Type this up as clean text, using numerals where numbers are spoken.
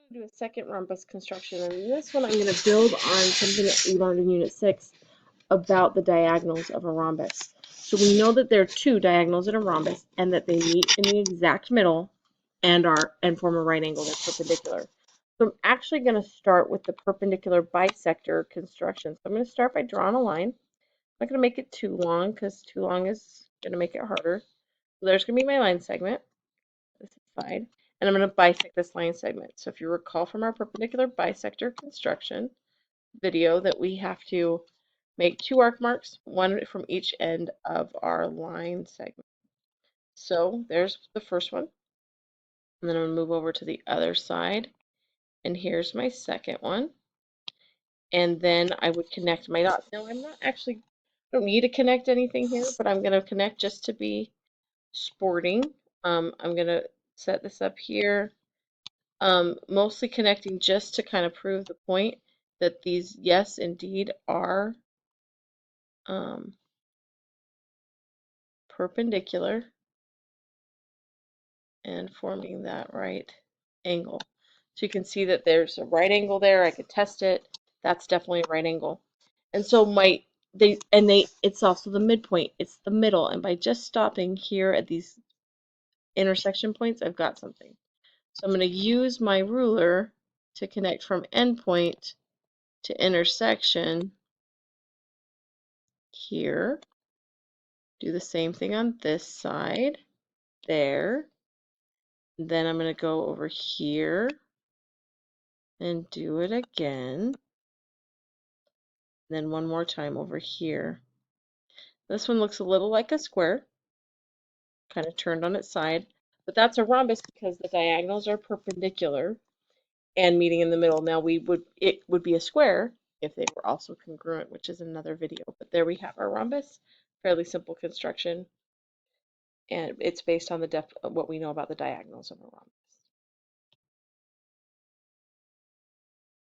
to do a second rhombus construction, and this one I'm going to build on something that we learned in Unit 6 about the diagonals of a rhombus. So we know that there are two diagonals in a rhombus and that they meet in the exact middle and form a right angle that's perpendicular. So I'm actually going to start with the perpendicular bisector construction. So I'm going to start by drawing a line. I'm not going to make it too long because too long is going to make it harder. So there's going to be my line segment, this side, and I'm going to bisect this line segment. So if you recall from our perpendicular bisector construction video that we have to make two arc marks, one from each end of our line segment. So there's the first one. And then I'm going to move over to the other side. And here's my second one. And then I would connect my dots. Now I'm not actually, I don't need to connect anything here, but I'm going to connect just to be sporting. I'm going to set this up here. Mostly connecting just to kind of prove the point that these, yes, indeed, are perpendicular and forming that right angle. So you can see that there's a right angle there. I could test it. That's definitely a right angle. And so it's also the midpoint. It's the middle. And by just stopping here at these intersection points, I've got something. So I'm going to use my ruler to connect from endpoint to intersection here. Do the same thing on this side, there. Then I'm going to go over here and do it again. Then one more time over here. This one looks a little like a square, kind of turned on its side, but that's a rhombus because the diagonals are perpendicular and meeting in the middle. Now it would be a square if they were also congruent, which is another video. But there we have our rhombus, fairly simple construction, and it's based on what we know about the diagonals of a rhombus.